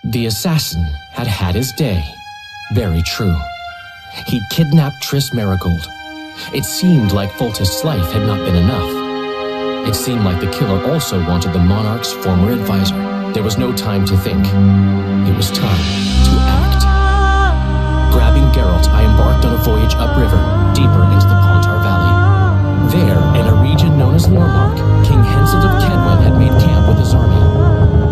The assassin had had his day. Very true. He'd kidnapped Triss Marigold. It seemed like Foltest's life had not been enough. It seemed like the killer also wanted the monarch's former advisor. There was no time to think. It was time to act. Grabbing Geralt, I embarked on a voyage upriver, deeper into the Pontar Valley. There, in a region known as Lormark, King Henselt of Kaedwen had made camp with his army.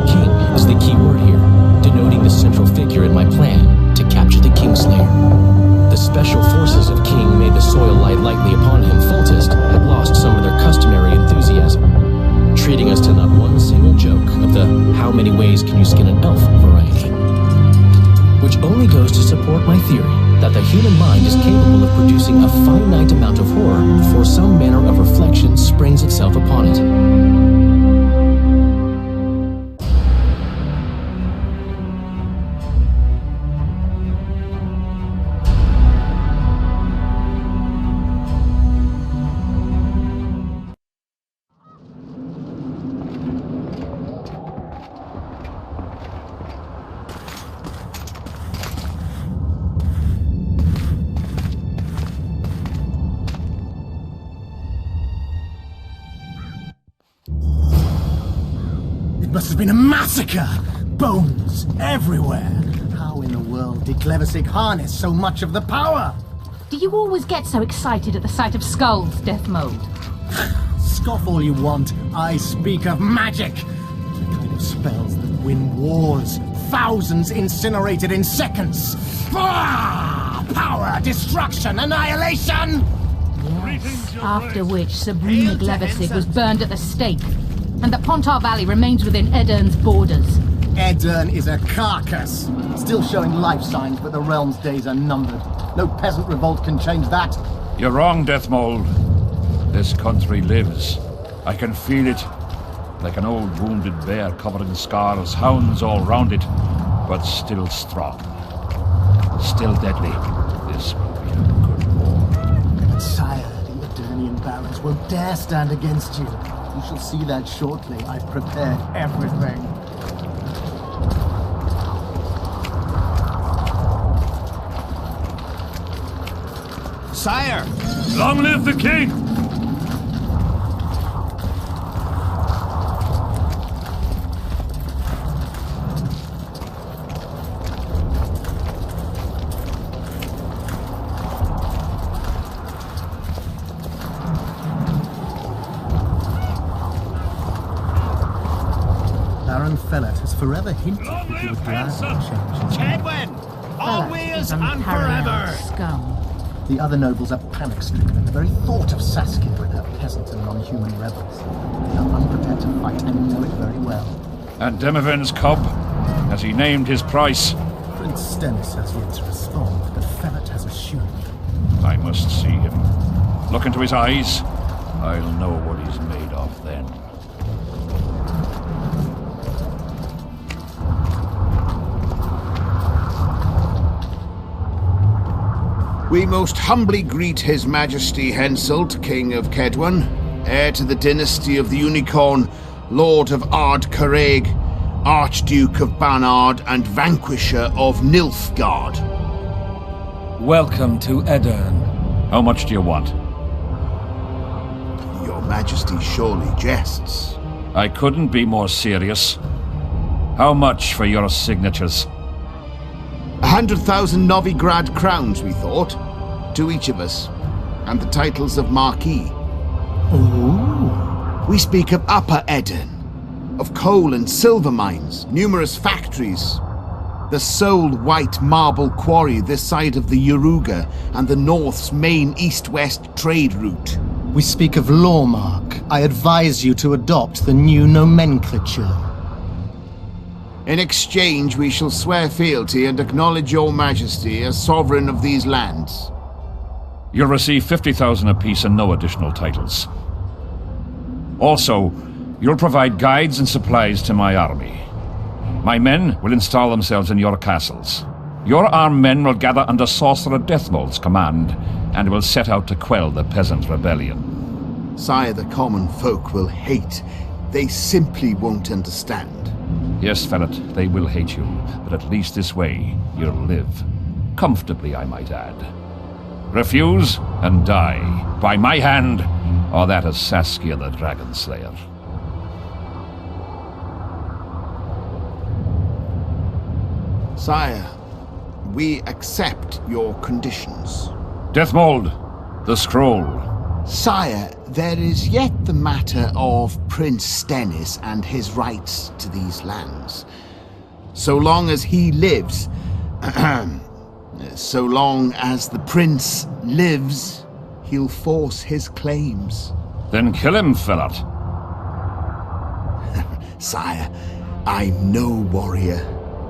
King is the key word here, denoting the central figure in my plan to capture the Kinslayer. The special forces of King made the soil lie lightly upon him. Foltest had lost some of their customary enthusiasm, treating us to not one single joke of the how many ways can you skin an elf variety. Which only goes to support my theory that the human mind is capable of producing a finite amount of horror before some manner of reflection springs itself upon it. Must have been a massacre! Bones everywhere! How in the world did Cleversig harness so much of the power? Do you always get so excited at the sight of skulls, Death Mode? Scoff all you want, I speak of magic! The kind of spells that win wars, thousands incinerated in seconds! Power, destruction, annihilation! Yes, after which Sabrina Cleversig was burned at the stake. And the Pontar Valley remains within Aedirn's borders. Aedirn is a carcass. Still showing life signs, but the realm's days are numbered. No peasant revolt can change that. You're wrong, Deathmold. This country lives. I can feel it. Like an old wounded bear covered in scars, hounds all round it, but still strong. Still deadly. This will be a good war. But sire, the Aedirnian barons won't dare stand against you. You shall see that shortly. I've prepared everything. Sire! Long live the king! Fellat has forever hinted that he would gladly change. Kaedwen! Always and forever! Scum. The other nobles are panic-stricken at the very thought of Saskia with her peasant and non-human rebels. They are unprepared to fight and know it very well. And Demoven's cub? Has he named his price? Prince Stennis has yet to respond, but Fellat has assured me. I must see him. Look into his eyes. I'll know what he's made of then. We most humbly greet His Majesty Henselt, King of Kaedwen, heir to the dynasty of the Unicorn, Lord of Ard Carreg, Archduke of Banard, and Vanquisher of Nilfgaard. Welcome to Aedirn. How much do you want? Your Majesty surely jests. I couldn't be more serious. How much for your signatures? 100,000 Novigrad crowns, we thought. To each of us. And the titles of Marquis. Ooh. We speak of Upper Aedirn, of coal and silver mines, numerous factories. The sole white marble quarry this side of the Yaruga and the North's main east-west trade route. We speak of Lormark. I advise you to adopt the new nomenclature. In exchange, we shall swear fealty and acknowledge your majesty as sovereign of these lands. You'll receive 50,000 apiece and no additional titles. Also, you'll provide guides and supplies to my army. My men will install themselves in your castles. Your armed men will gather under Sorcerer Deathmold's command, and will set out to quell the peasant rebellion. Sire, the common folk will hate. They simply won't understand. Yes, Fellet, they will hate you, but at least this way you'll live. Comfortably, I might add. Refuse and die, by my hand, or that of Saskia the Dragon Slayer. Sire, we accept your conditions. Deathmold, the scroll. Sire, there is yet the matter of Prince Stennis and his rights to these lands. So long as he lives, so long as the prince lives, he'll force his claims. Then kill him, Fellet. Sire, I'm no warrior.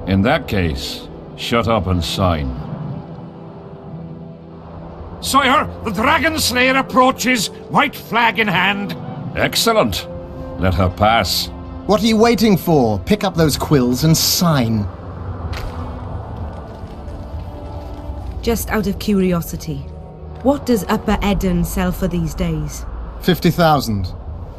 In that case, shut up and sign. Sire, the Dragon Slayer approaches, white flag in hand. Excellent. Let her pass. What are you waiting for? Pick up those quills and sign. Just out of curiosity, what does Upper Eden sell for these days? 50,000.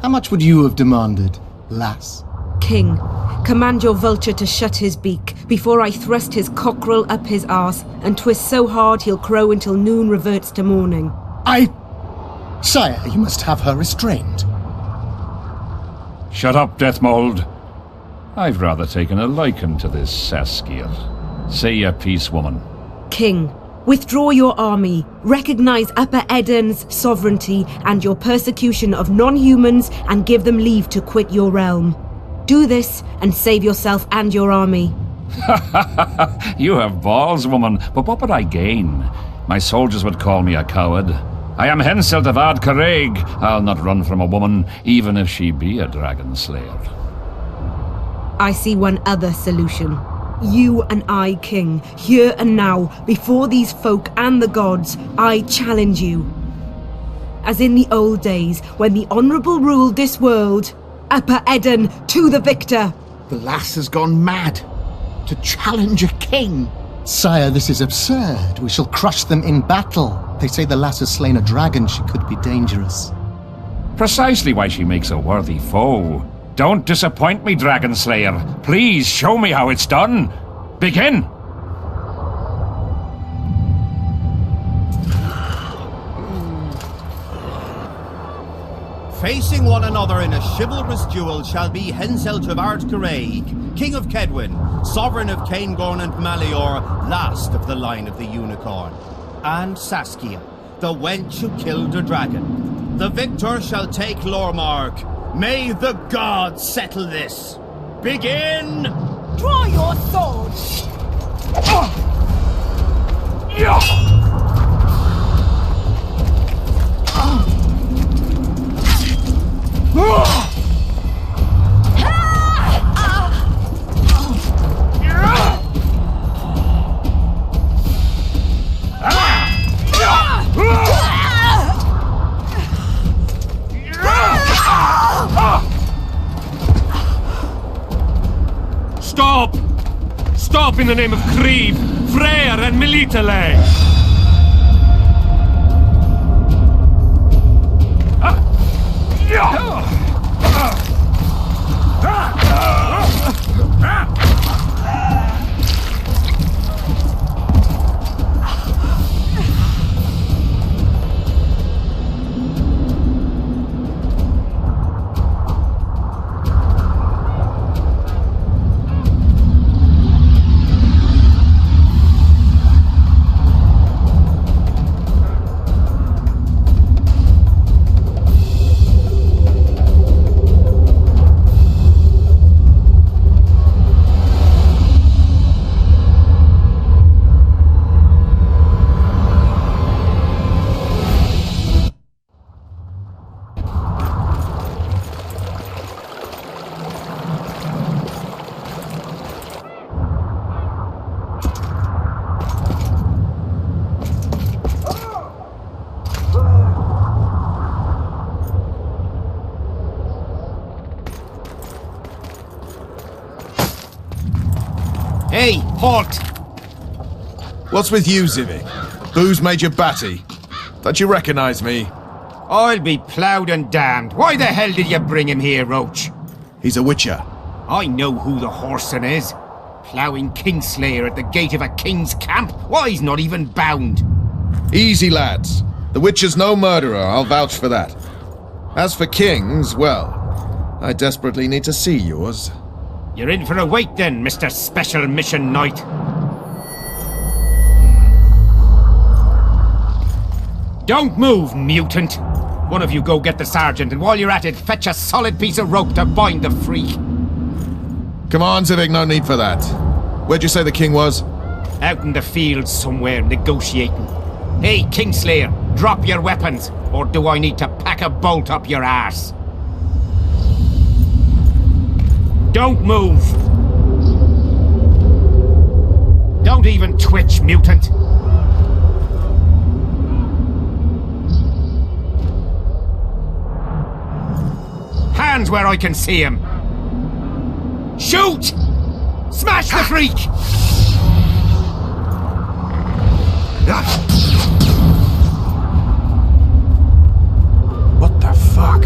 How much would you have demanded, lass? King, command your vulture to shut his beak before I thrust his cockerel up his arse and twist so hard he'll crow until noon reverts to morning. Sire, you must have her restrained. Shut up, Deathmold. I've rather taken a liking to this Saskia. Say your piece, woman. King, withdraw your army, recognize Upper Eden's sovereignty and your persecution of non-humans, and give them leave to quit your realm. Do this and save yourself and your army. You have balls, woman, but what would I gain? My soldiers would call me a coward. I am Henselt of Ard Caraig. I'll not run from a woman, even if she be a dragon slayer. I see one other solution. You and I, King, here and now, before these folk and the gods, I challenge you. As in the old days, when the honourable ruled this world, Upper Eden to the victor! The lass has gone mad. To challenge a king. Sire, this is absurd. We shall crush them in battle. They say the lass has slain a dragon. She could be dangerous. Precisely why she makes a worthy foe. Don't disappoint me, Dragon Slayer. Please show me how it's done. Begin! Facing one another in a chivalrous duel shall be Henselt of Ard Caraig, King of Kaedwen, Sovereign of Caingorn and Malior, last of the line of the Unicorn, and Saskia, the wench who killed a dragon. The victor shall take Lormark. May the gods settle this. Begin! Draw your swords! Stop! Stop in the name of Krieg, Freyr and Militale! Hey, halt! What's with you, Zivik? Booze made you batty. Don't you recognize me? I'll be ploughed and damned. Why the hell did you bring him here, Roche? He's a witcher. I know who the whoreson is. Ploughing Kinslayer at the gate of a king's camp. Why, he's not even bound. Easy, lads. The witch is no murderer, I'll vouch for that. As for kings, well, I desperately need to see yours. You're in for a wait then, Mr. Special Mission Knight. Don't move, mutant! One of you go get the sergeant, and while you're at it, fetch a solid piece of rope to bind the freak. Come on, Zivik, no need for that. Where'd you say the king was? Out in the fields somewhere, negotiating. Hey, Kinslayer, drop your weapons, or do I need to pack a bolt up your arse? Don't move! Don't even twitch, mutant! Hands where I can see him! Shoot! Smash the freak! What the fuck?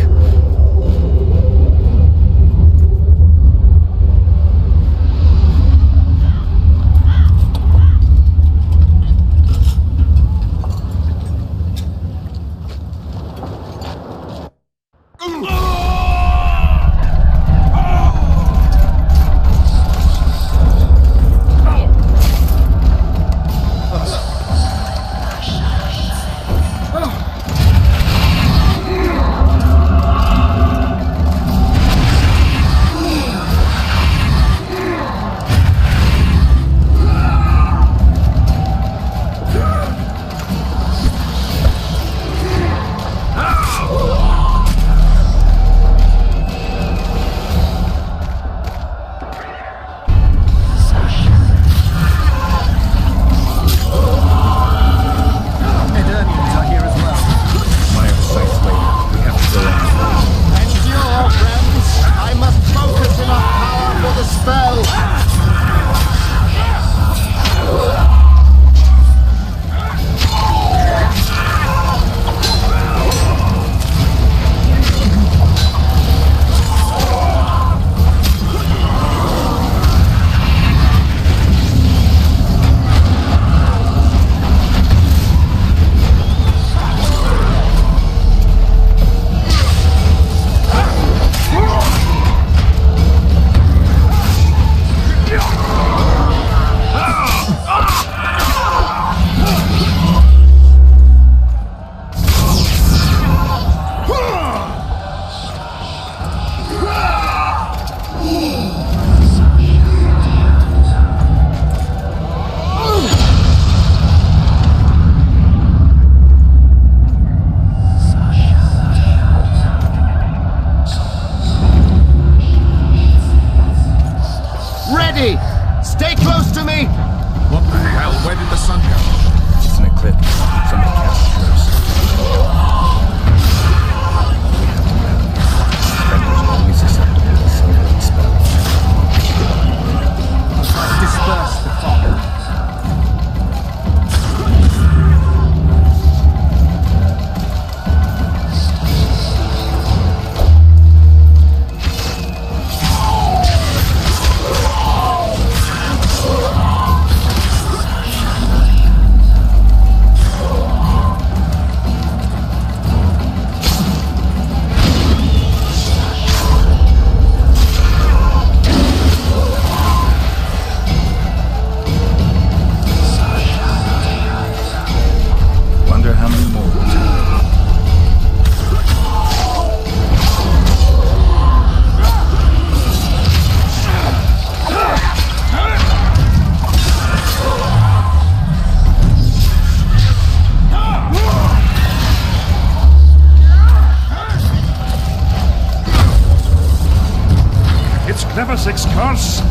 Josech's curse!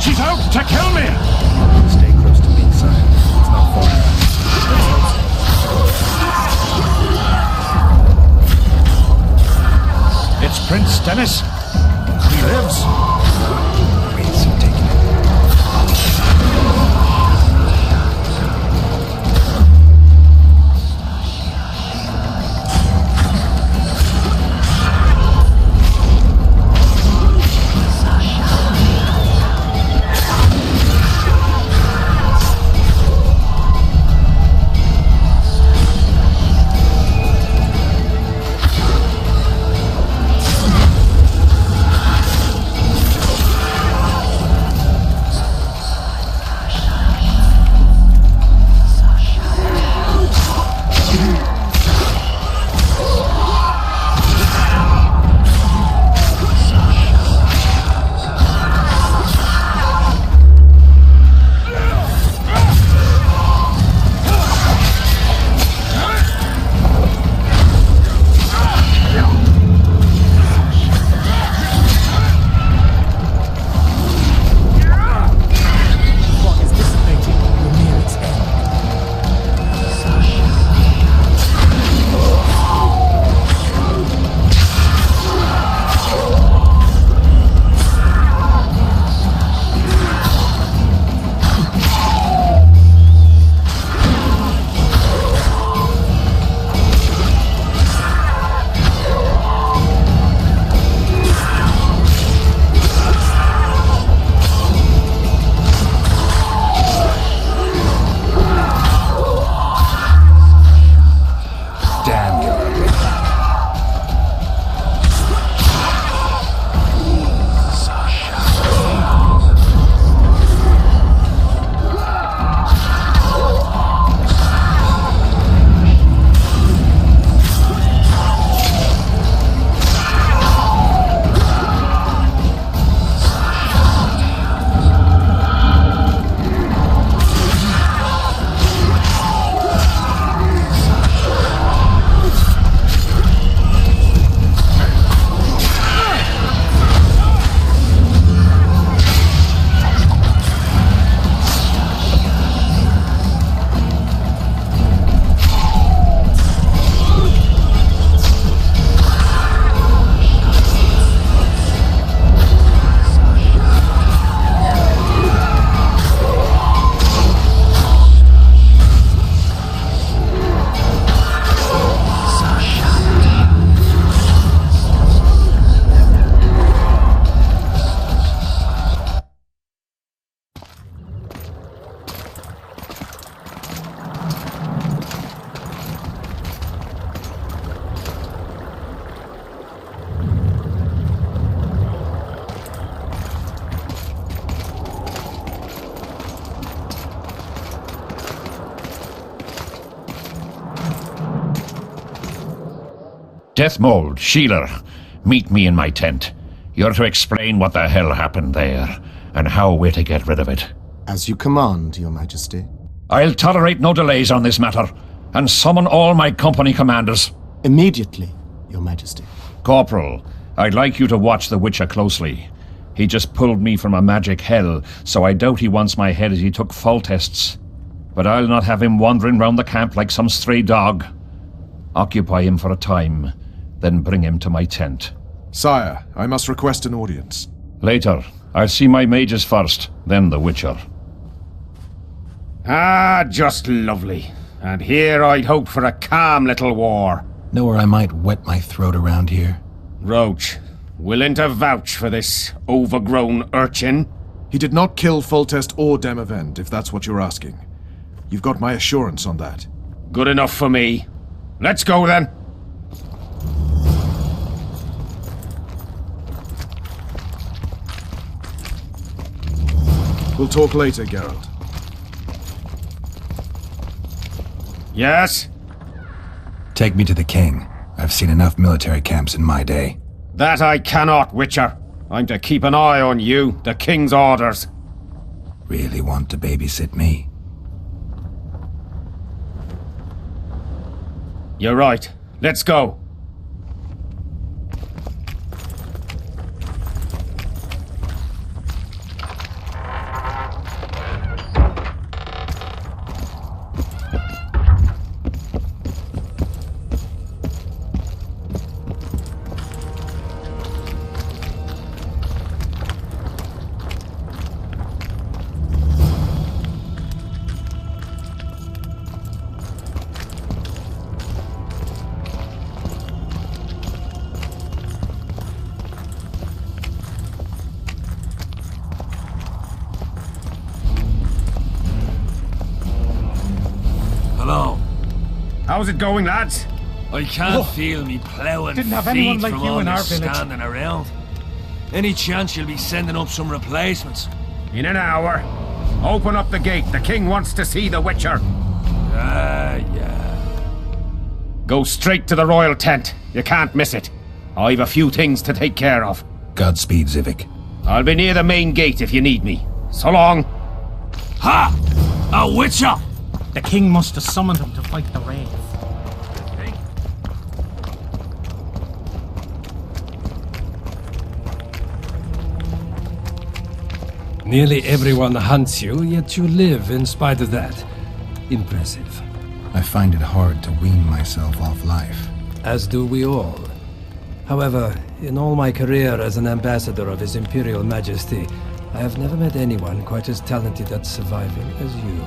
She's out to kill me! Stay close to me, son. It's not far. It's Prince Dennis. He lives. Wait, so taking it. Deathmold, Shealer, meet me in my tent. You're to explain what the hell happened there, and how we're to get rid of it. As you command, Your Majesty. I'll tolerate no delays on this matter, and summon all my company commanders. Immediately, Your Majesty. Corporal, I'd like you to watch the Witcher closely. He just pulled me from a magic hell, so I doubt he wants my head as he took Foltests. But I'll not have him wandering round the camp like some stray dog. Occupy him for a time, then bring him to my tent. Sire, I must request an audience. Later. I'll see my mages first, then the Witcher. Ah, just lovely. And here I'd hoped for a calm little war. Know where I might wet my throat around here? Roche, willing to vouch for this overgrown urchin? He did not kill Foltest or Demavend, if that's what you're asking. You've got my assurance on that. Good enough for me. Let's go then. We'll talk later, Geralt. Yes? Take me to the king. I've seen enough military camps in my day. That I cannot, Witcher. I'm to keep an eye on you, the king's orders. Really want to babysit me? You're right. Let's go. How's it going, lads? I can't feel me ploughing Didn't have feet anyone like from you all in our this village. standing around. Any chance you'll be sending up some replacements? In an hour. Open up the gate. The king wants to see the Witcher. Yeah. Go straight to the royal tent. You can't miss it. I've a few things to take care of. Godspeed, Zivik. I'll be near the main gate if you need me. So long. Ha! A Witcher! The king must have summoned him to fight the Wraith. Nearly everyone hunts you, yet you live in spite of that. Impressive. I find it hard to wean myself off life. As do we all. However, in all my career as an ambassador of His Imperial Majesty, I have never met anyone quite as talented at surviving as you.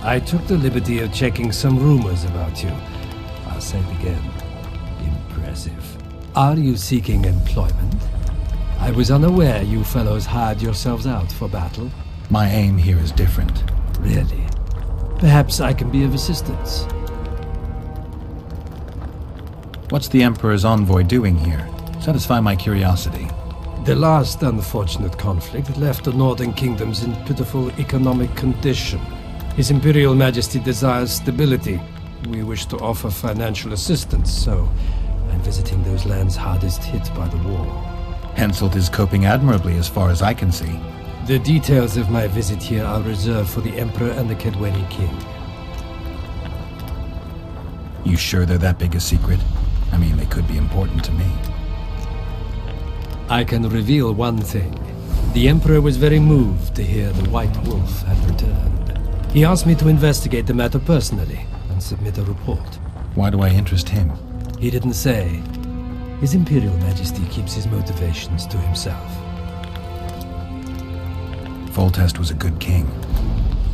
I took the liberty of checking some rumors about you. I'll say it again. Impressive. Are you seeking employment? I was unaware you fellows hired yourselves out for battle. My aim here is different. Really? Perhaps I can be of assistance. What's the Emperor's envoy doing here? Satisfy my curiosity. The last unfortunate conflict left the northern kingdoms in pitiful economic condition. His Imperial Majesty desires stability. We wish to offer financial assistance, so I'm visiting those lands hardest hit by the war. Henselt is coping admirably as far as I can see. The details of my visit here are reserved for the Emperor and the Kaedweni king. You sure they're that big a secret? I mean, they could be important to me. I can reveal one thing. The Emperor was very moved to hear the White Wolf had returned. He asked me to investigate the matter personally and submit a report. Why do I interest him? He didn't say. His Imperial Majesty keeps his motivations to himself. Foltest was a good king.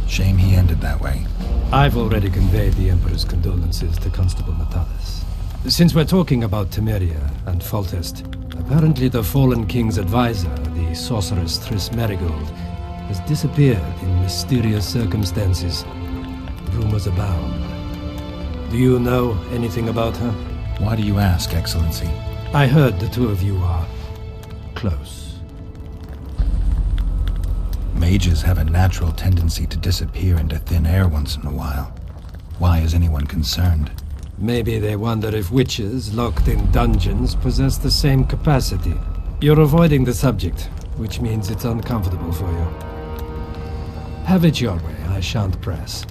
Shame he ended that way. I've already conveyed the Emperor's condolences to Constable Natalis. Since we're talking about Temeria and Foltest, apparently the fallen king's advisor, the sorceress Triss Merigold, has disappeared in mysterious circumstances. Rumors abound. Do you know anything about her? Why do you ask, Excellency? I heard the two of you are close. Mages have a natural tendency to disappear into thin air once in a while. Why is anyone concerned? Maybe they wonder if witches locked in dungeons possess the same capacity. You're avoiding the subject, which means it's uncomfortable for you. Have it your way, I shan't press.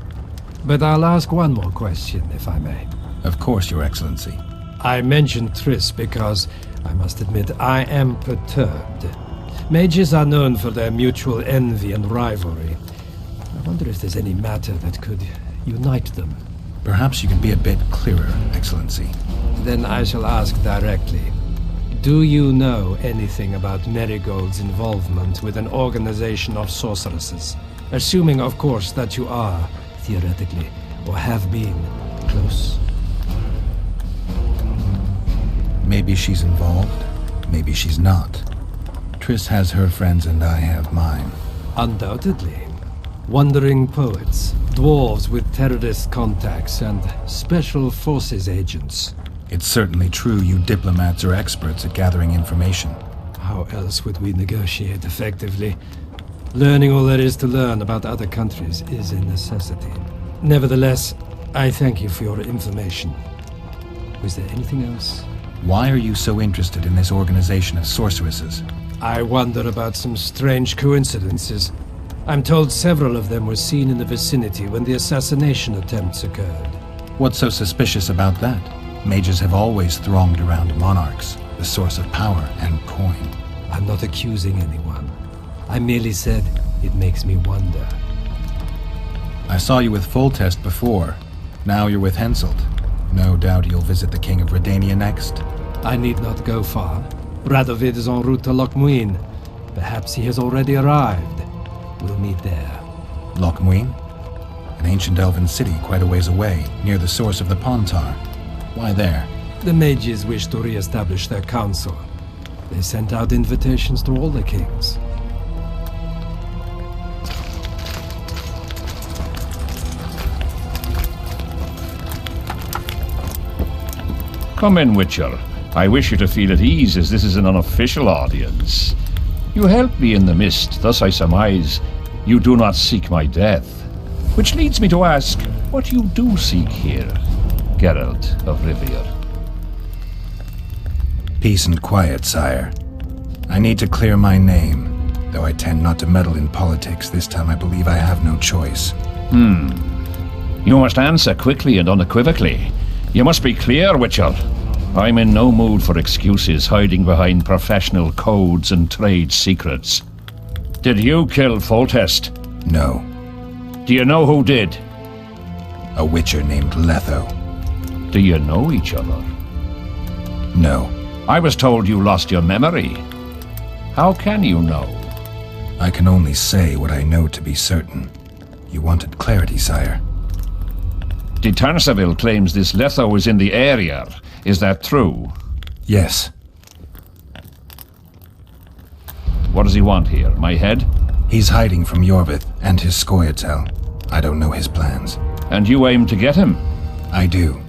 But I'll ask one more question, if I may. Of course, Your Excellency. I mentioned Triss because, I must admit, I am perturbed. Mages are known for their mutual envy and rivalry. I wonder if there's any matter that could unite them. Perhaps you can be a bit clearer, Excellency. Then I shall ask directly. Do you know anything about Marigold's involvement with an organization of sorceresses? Assuming, of course, that you are, theoretically, or have been, close. Maybe she's involved, maybe she's not. Triss has her friends and I have mine. Undoubtedly. Wandering poets, dwarves with terrorist contacts, and special forces agents. It's certainly true you diplomats are experts at gathering information. How else would we negotiate effectively? Learning all there is to learn about other countries is a necessity. Nevertheless, I thank you for your information. Was there anything else? Why are you so interested in this organization of sorceresses? I wonder about some strange coincidences. I'm told several of them were seen in the vicinity when the assassination attempts occurred. What's so suspicious about that? Mages have always thronged around monarchs, the source of power and coin. I'm not accusing anyone. I merely said it makes me wonder. I saw you with Foltest before. Now you're with Henselt. No doubt you'll visit the King of Redania next. I need not go far. Radovid is en route to Lochmuin. Perhaps he has already arrived. We'll meet there. Lochmuin? An ancient elven city quite a ways away, near the source of the Pontar. Why there? The mages wish to re-establish their council. They sent out invitations to all the kings. Come in, Witcher. I wish you to feel at ease, as this is an unofficial audience. You helped me in the mist, thus I surmise you do not seek my death. Which leads me to ask what you do seek here, Geralt of Rivia. Peace and quiet, sire. I need to clear my name. Though I tend not to meddle in politics, this time I believe I have no choice. You must answer quickly and unequivocally. You must be clear, Witcher. I'm in no mood for excuses hiding behind professional codes and trade secrets. Did you kill Foltest? No. Do you know who did? A witcher named Letho. Do you know each other? No. I was told you lost your memory. How can you know? I can only say what I know to be certain. You wanted clarity, sire. De Tarsaville claims this Letho is in the area. Is that true? Yes. What does he want here? My head? He's hiding from Iorveth and his scoia'tael. I don't know his plans. And you aim to get him? I do.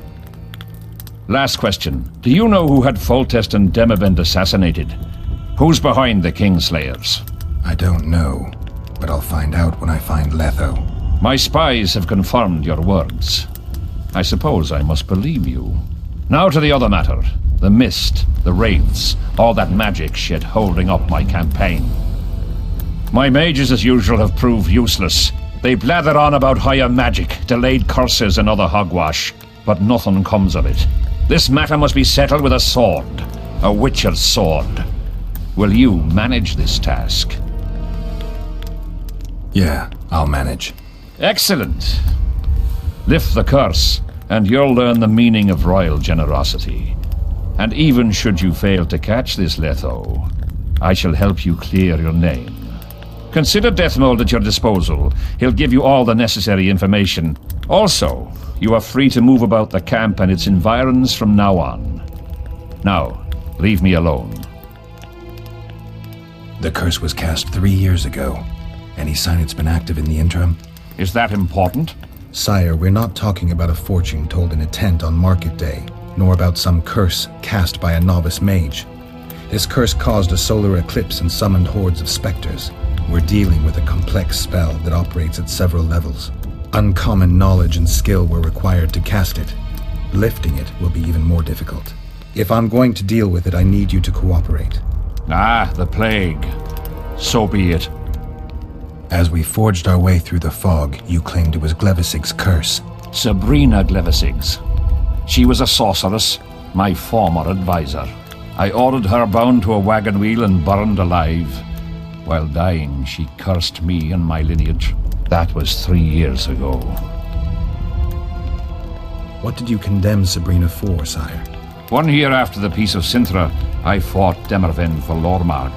Last question. Do you know who had Foltest and Demavend assassinated? Who's behind the Kingslayers? I don't know, but I'll find out when I find Letho. My spies have confirmed your words. I suppose I must believe you. Now to the other matter. The mist, the wraiths, all that magic shit holding up my campaign. My mages, as usual, have proved useless. They blather on about higher magic, delayed curses and other hogwash, but nothing comes of it. This matter must be settled with a sword. A witcher's sword. Will you manage this task? Yeah, I'll manage. Excellent. Lift the curse, and you'll learn the meaning of royal generosity. And even should you fail to catch this Letho, I shall help you clear your name. Consider Deathmold at your disposal. He'll give you all the necessary information. Also, you are free to move about the camp and its environs from now on. Now, leave me alone. The curse was cast 3 years ago. Any sign it's been active in the interim? Is that important? Sire, we're not talking about a fortune told in a tent on market day, nor about some curse cast by a novice mage. This curse caused a solar eclipse and summoned hordes of specters. We're dealing with a complex spell that operates at several levels. Uncommon knowledge and skill were required to cast it. Lifting it will be even more difficult. If I'm going to deal with it, I need you to cooperate. Ah, the plague. So be it. As we forged our way through the fog, you claimed it was Glevisig's curse. Sabrina Glevisig's. She was a sorceress, my former advisor. I ordered her bound to a wagon wheel and burned alive. While dying, she cursed me and my lineage. That was 3 years ago. What did you condemn Sabrina for, sire? 1 year after the Peace of Sintra, I fought Demerven for Lormark.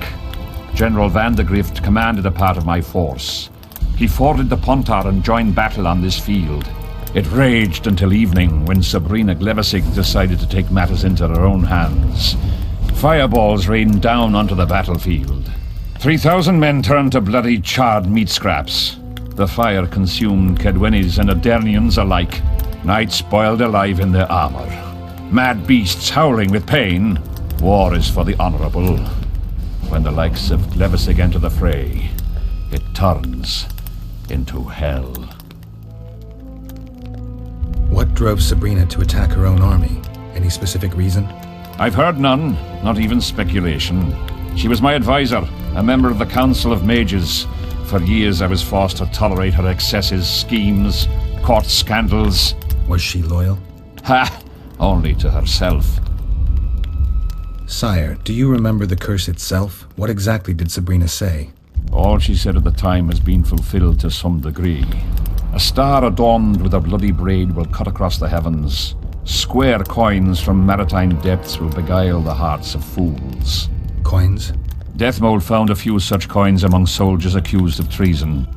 General Van de Grift commanded a part of my force. He forded the Pontar and joined battle on this field. It raged until evening, when Sabrina Glevisig decided to take matters into her own hands. Fireballs rained down onto the battlefield. 3,000 men turned to bloody, charred meat scraps. The fire consumed Kaedwenis and Adernians alike. Knights boiled alive in their armor. Mad beasts howling with pain. War is for the honorable. When the likes of Glevisig enter the fray, it turns into hell. What drove Sabrina to attack her own army? Any specific reason? I've heard none, not even speculation. She was my advisor, a member of the Council of Mages. For years I was forced to tolerate her excesses, schemes, court scandals. Was she loyal? Ha! Only to herself. Sire, do you remember the curse itself? What exactly did Sabrina say? All she said at the time has been fulfilled to some degree. A star adorned with a bloody braid will cut across the heavens. Square coins from maritime depths will beguile the hearts of fools. Coins? Deathmold found a few such coins among soldiers accused of treason.